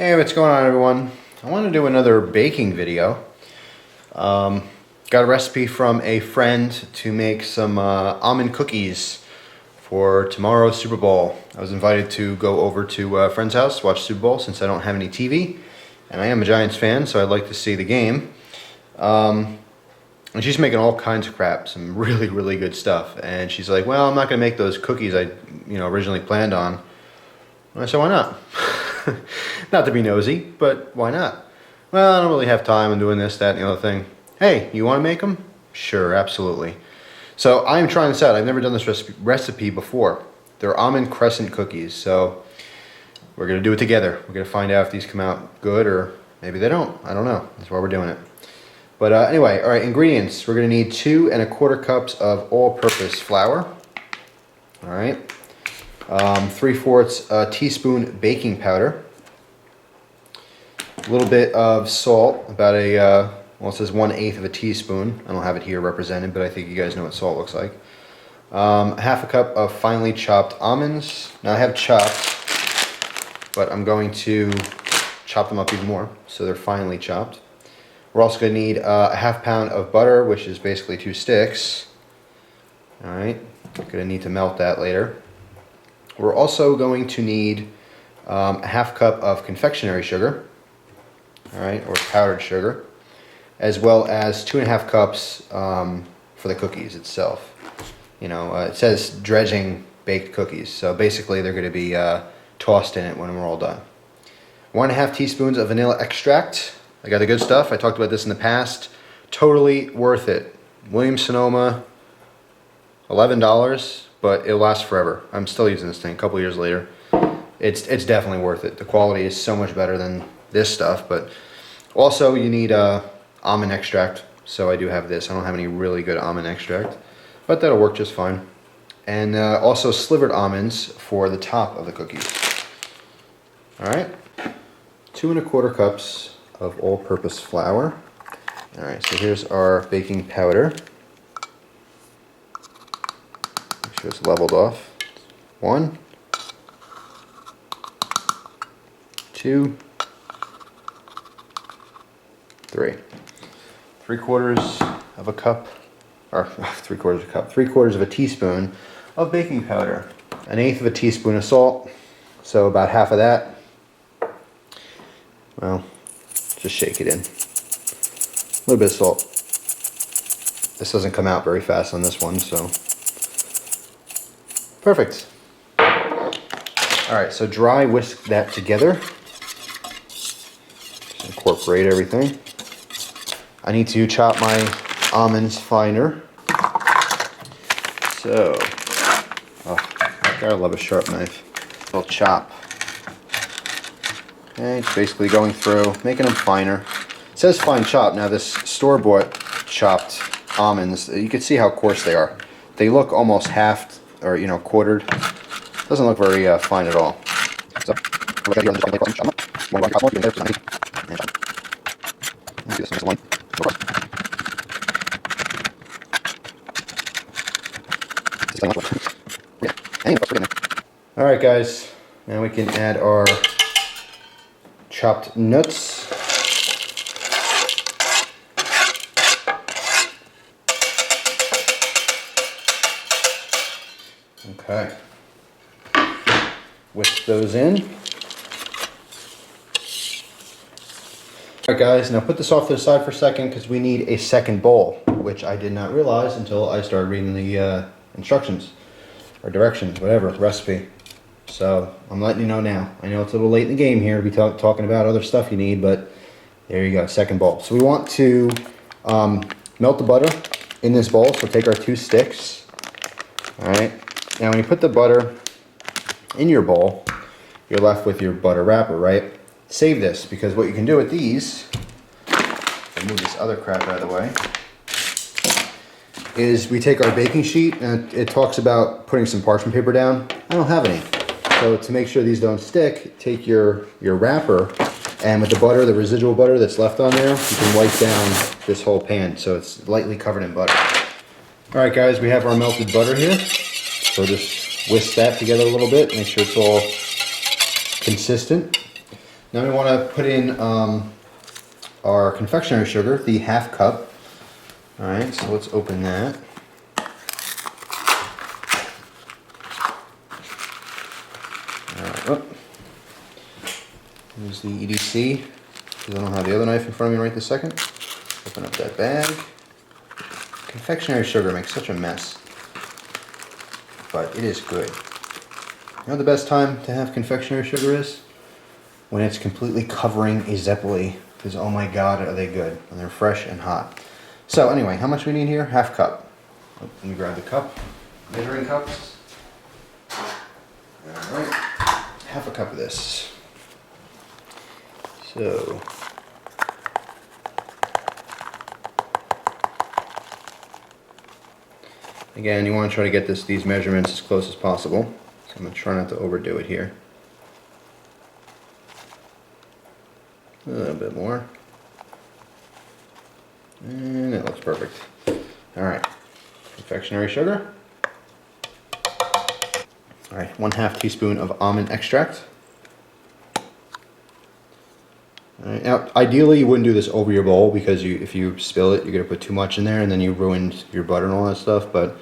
Hey, what's going on, everyone? I want to do another baking video. Got a recipe from a friend to make some almond cookies for tomorrow's Super Bowl. I was invited to go over to a friend's house, watch Super Bowl, since I don't have any TV. And I am a Giants fan, so I'd like to see the game. And she's making all kinds of crap, some really, really good stuff. And she's like, well, I'm not going to make those cookies I originally planned on. And I said, why not? Not to be nosy, but why not? Well, I don't really have time. I'm doing this, that, and the other thing. Hey, you want to make them? Sure, absolutely. So I'm trying this out. I've never done this recipe before. They're almond crescent cookies, so we're going to do it together. We're going to find out if these come out good or maybe they don't. I don't know. That's why we're doing it. But anyway, all right, ingredients. We're going to need 2 1/4 cups of all-purpose flour. All right. 3/4 teaspoon baking powder, a little bit of salt, about well, it says 1/8 of a teaspoon. I don't have it here represented, but I think you guys know what salt looks like. 1/2 cup of finely chopped almonds. Now I have chopped, but I'm going to chop them up even more, so they're finely chopped. We're also going to need a 1/2 pound of butter, which is basically 2 sticks. All right, going to need to melt that later. We're also going to need a 1/2 cup of confectionery sugar, all right, or powdered sugar, as well as 2 1/2 cups for the cookies itself. It says dredging baked cookies, so basically they're going to be tossed in it when we're all done. 1 1/2 teaspoons of vanilla extract. I got the good stuff. I talked about this in the past. Totally worth it. Williams-Sonoma, $11. But it'll last forever. I'm still using this thing a couple years later. It's definitely worth it. The quality is so much better than this stuff. But also you need almond extract. So I do have this. I don't have any really good almond extract, but that'll work just fine. And also slivered almonds for the top of the cookies. All right, 2 1/4 cups of all-purpose flour. All right, so here's our baking powder. Just leveled off. 1, 2, 3. 3/4 of a cup, or 3/4 of a cup, 3/4 of a teaspoon of baking powder. 1/8 of a teaspoon of salt, so about half of that. Well, just shake it in. A little bit of salt. This doesn't come out very fast on this one, so. Perfect. All right, so dry whisk that together. Just incorporate everything. I need to chop my almonds finer. So, gotta love a sharp knife. I'll chop. Okay, it's basically going through, making them finer. It says fine chop. Now this store-bought chopped almonds, you can see how coarse they are. They look almost halved, or quartered. Doesn't look very fine at all. So, all right, guys. Now we can add our chopped nuts. Okay, whisk those in. Alright guys, now put this off to the side for a second because we need a second bowl, which I did not realize until I started reading the instructions, or directions, whatever, recipe. So, I'm letting you know now. I know it's a little late in the game here to be talking about other stuff you need, but there you go, second bowl. So we want to melt the butter in this bowl, so take our 2 sticks. Alright. Now when you put the butter in your bowl, you're left with your butter wrapper, right? Save this, because what you can do with these, I'll move this other crap out of the way, is we take our baking sheet, and it talks about putting some parchment paper down. I don't have any. So to make sure these don't stick, take your wrapper, and with the butter, the residual butter that's left on there, you can wipe down this whole pan so it's lightly covered in butter. All right guys, we have our melted butter here. So just whisk that together a little bit, make sure it's all consistent. Now we want to put in our confectionery sugar, the ½ cup. All right, so let's open that. Oh. Use the EDC, because I don't have the other knife in front of me right this second. Open up that bag. Confectionery sugar makes such a mess, but it is good. You know the best time to have confectionery sugar is? When it's completely covering a Zeppoli, because oh my god are they good, when they're fresh and hot. So anyway, how much we need here? ½ cup. Let me grab the cup, measuring cups. Alright, ½ cup of this. So, again, you want to try to get these measurements as close as possible. So I'm going to try not to overdo it here. A little bit more. And that looks perfect. Alright, confectionery sugar. Alright, 1/2 teaspoon of almond extract. Alright, now ideally you wouldn't do this over your bowl because if you spill it, you're going to put too much in there and then you ruined your butter and all that stuff, but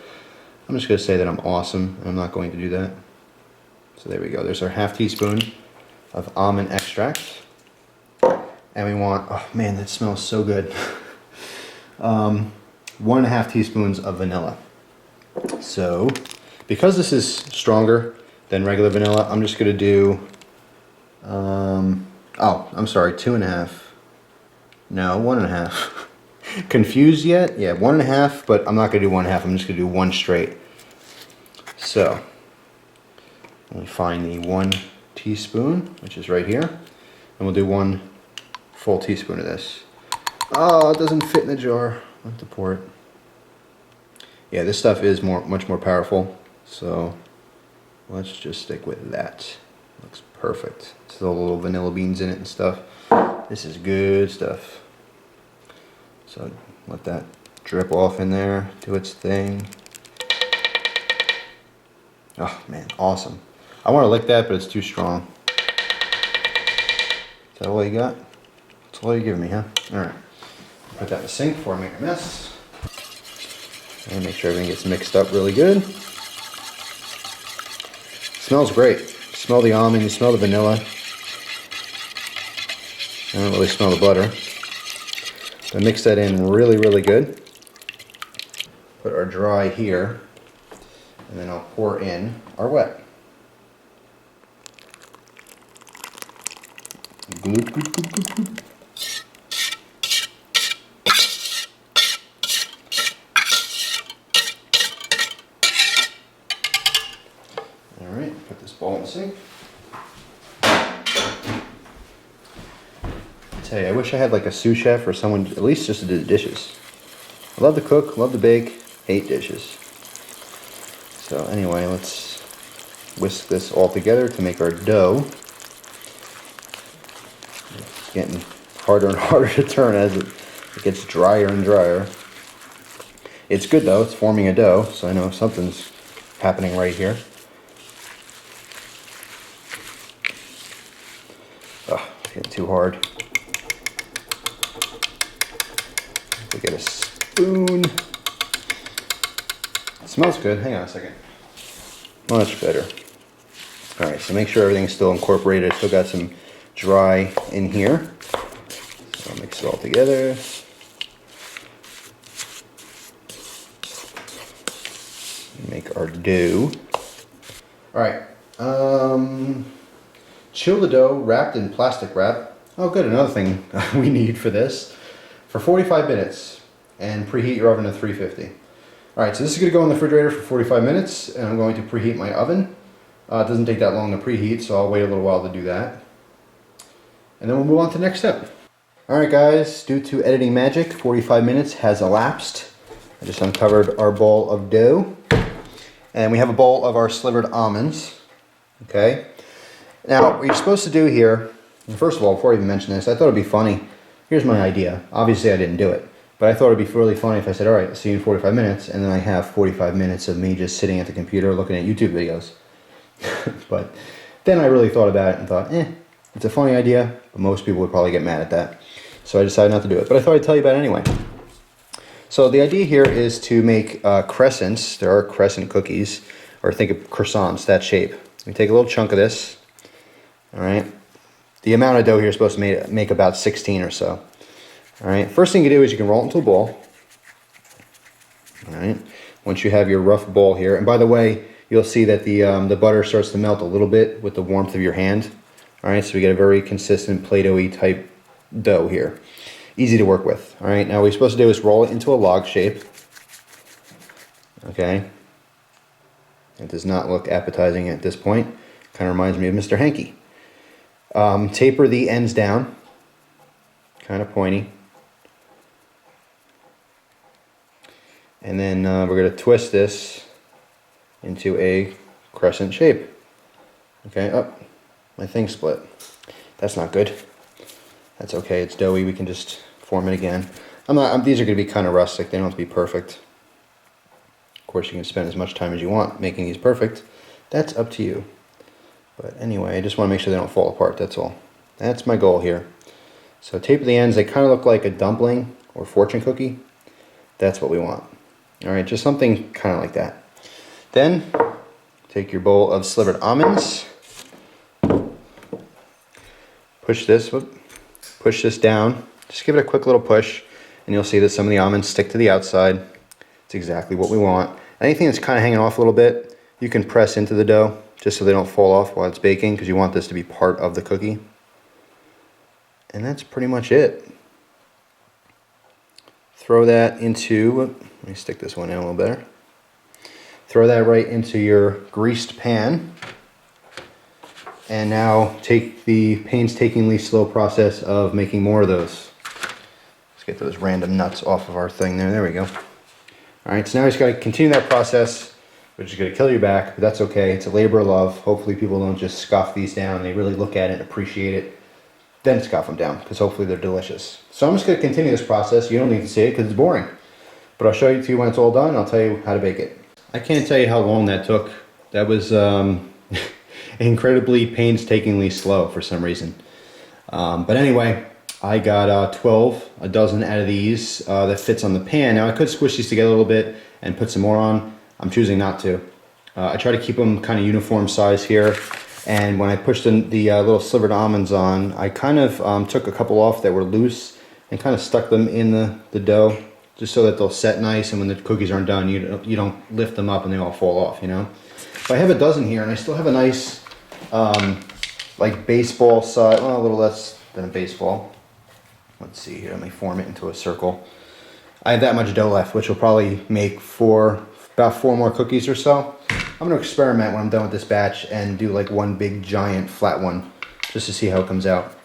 I'm just going to say that I'm awesome and I'm not going to do that. So there we go, there's our ½ teaspoon of almond extract. And we want, oh man, that smells so good. 1½ teaspoons of vanilla. So, because this is stronger than regular vanilla, I'm just going to do, oh, I'm sorry, 2½. No, 1½. Confused yet? Yeah, 1½, but I'm not going to do 1/2. I'm just going to do one straight. So, let me find the 1 teaspoon, which is right here. And we'll do 1 full teaspoon of this. Oh, it doesn't fit in the jar. I'll have to pour it. Yeah, this stuff is much more powerful. So let's just stick with that. Looks perfect. Still little vanilla beans in it and stuff. This is good stuff. So let that drip off in there, do its thing. Oh man, awesome. I want to lick that, but it's too strong. Is that all you got? That's all you're giving me, huh? Alright. Put that in the sink before I make a mess. And make sure everything gets mixed up really good. Smells great. You smell the almond, you smell the vanilla. I don't really smell the butter. But mix that in really, really good. Put our dry here. And then I'll pour in our wet. Gloop, gloop, gloop, gloop, gloop. Alright, put this bowl in the sink. I tell you, I wish I had like a sous chef or someone at least just to do the dishes. I love to cook, love to bake, hate dishes. So anyway, let's whisk this all together to make our dough. It's getting harder and harder to turn as it gets drier and drier. It's good though, it's forming a dough, so I know something's happening right here. Oh, it's getting too hard. Have to get a spoon. It smells good. Hang on a second. Much better. Alright, so make sure everything's still incorporated. Still got some dry in here. So I'll mix it all together. Make our dough. Alright. Chill the dough wrapped in plastic wrap. Oh good, another thing we need for this. For 45 minutes. And preheat your oven to 350. Alright, so this is going to go in the refrigerator for 45 minutes, and I'm going to preheat my oven. It doesn't take that long to preheat, so I'll wait a little while to do that. And then we'll move on to the next step. Alright guys, due to editing magic, 45 minutes has elapsed. I just uncovered our bowl of dough. And we have a bowl of our slivered almonds. Okay. Now, what you're supposed to do here, first of all, before I even mention this, I thought it'd be funny. Here's my idea. Obviously I didn't do it. But I thought it'd be really funny if I said, alright, see you in 45 minutes, and then I have 45 minutes of me just sitting at the computer looking at YouTube videos. But then I really thought about it and thought, It's a funny idea, but most people would probably get mad at that. So I decided not to do it, but I thought I'd tell you about it anyway. So the idea here is to make crescents. There are crescent cookies, or think of croissants, that shape. We take a little chunk of this, all right? The amount of dough here is supposed to make about 16 or so. All right, first thing you do is you can roll it into a ball. All right, once you have your rough ball here, and by the way, you'll see that the butter starts to melt a little bit with the warmth of your hand. All right, so we get a very consistent Play-Doh-y type dough here. Easy to work with. All right, now what we're supposed to do is roll it into a log shape. Okay, it does not look appetizing at this point. Kind of reminds me of Mr. Hanky. Taper the ends down, kind of pointy. And then we're going to twist this into a crescent shape. Okay, oh, my thing split. That's not good. That's okay, it's doughy, we can just form it again. These are going to be kind of rustic, they don't have to be perfect. Of course, you can spend as much time as you want making these perfect. That's up to you. But anyway, I just want to make sure they don't fall apart, that's all. That's my goal here. So taper the ends, they kind of look like a dumpling or fortune cookie. That's what we want. All right, just something kind of like that. Then, take your bowl of slivered almonds. Push this down. Just give it a quick little push, and you'll see that some of the almonds stick to the outside. It's exactly what we want. Anything that's kind of hanging off a little bit, you can press into the dough, just so they don't fall off while it's baking, because you want this to be part of the cookie. And that's pretty much it. Throw that into, let me stick this one in a little better. Throw that right into your greased pan. And now take the painstakingly slow process of making more of those. Let's get those random nuts off of our thing there. There we go. All right, so now we just got to continue that process, which is going to kill your back, but that's okay. It's a labor of love. Hopefully people don't just scoff these down. They really look at it and appreciate it. Then scoff them down, because hopefully they're delicious. So I'm just going to continue this process. You don't need to see it because it's boring. But I'll show you to you when it's all done. I'll tell you how to bake it. I can't tell you how long that took. That was incredibly painstakingly slow for some reason. But anyway, I got a dozen out of these that fits on the pan. Now I could squish these together a little bit and put some more on. I'm choosing not to. I try to keep them kind of uniform size here. And when I pushed the little slivered almonds on, I kind of took a couple off that were loose and kind of stuck them in the dough, just so that they'll set nice, and when the cookies aren't done, you don't lift them up and they all fall off, you know. But I have a dozen here, and I still have a nice, like baseball size, well, a little less than a baseball. Let's see here, let me form it into a circle. I have that much dough left, which will probably make about four more cookies or so. I'm going to experiment when I'm done with this batch and do like one big giant flat one just to see how it comes out.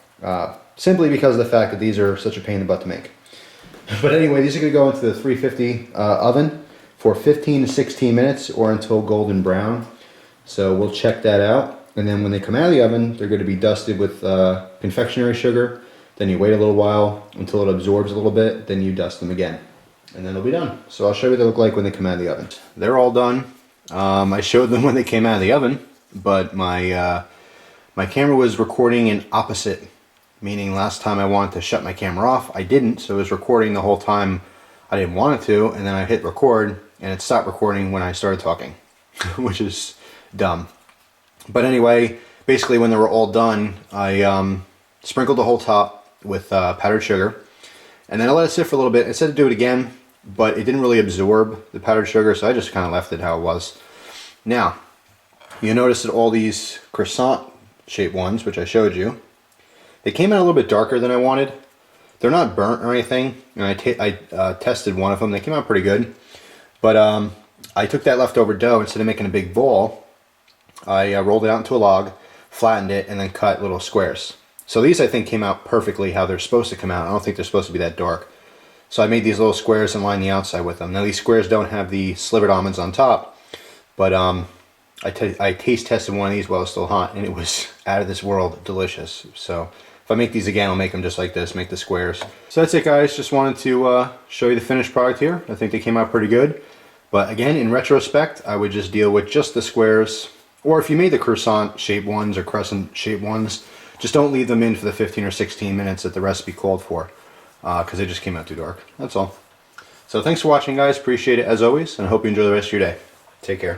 Simply because of the fact that these are such a pain in the butt to make. But anyway, these are going to go into the 350 oven for 15 to 16 minutes or until golden brown. So we'll check that out. And then when they come out of the oven, they're going to be dusted with confectionery sugar. Then you wait a little while until it absorbs a little bit. Then you dust them again. And then they'll be done. So I'll show you what they look like when they come out of the oven. They're all done. I showed them when they came out of the oven, but my camera was recording in opposite, meaning last time I wanted to shut my camera off, I didn't, so it was recording the whole time I didn't want it to, and then I hit record, and it stopped recording when I started talking, which is dumb. But anyway, basically when they were all done, I sprinkled the whole top with powdered sugar, and then I let it sit for a little bit. I said to do it again, but it didn't really absorb the powdered sugar, so I just kind of left it how it was. Now, you notice that all these croissant shaped ones, which I showed you, they came out a little bit darker than I wanted. They're not burnt or anything, and I tested one of them. They came out pretty good, but I took that leftover dough, instead of making a big ball, I rolled it out into a log, flattened it, and then cut little squares. So these, I think, came out perfectly how they're supposed to come out. I don't think they're supposed to be that dark. So I made these little squares and lined the outside with them. Now these squares don't have the slivered almonds on top, but I taste tested one of these while it's still hot, and it was out of this world delicious. So if I make these again, I'll make them just like this, make the squares. So that's it, guys. Just wanted to show you the finished product here. I think they came out pretty good. But again, in retrospect, I would just deal with just the squares. Or if you made the croissant shaped ones or crescent shaped ones, Just don't leave them in for the 15 or 16 minutes that the recipe called for, because they just came out too dark. That's all. So thanks for watching, guys. Appreciate it as always, and I hope you enjoy the rest of your day. Take care.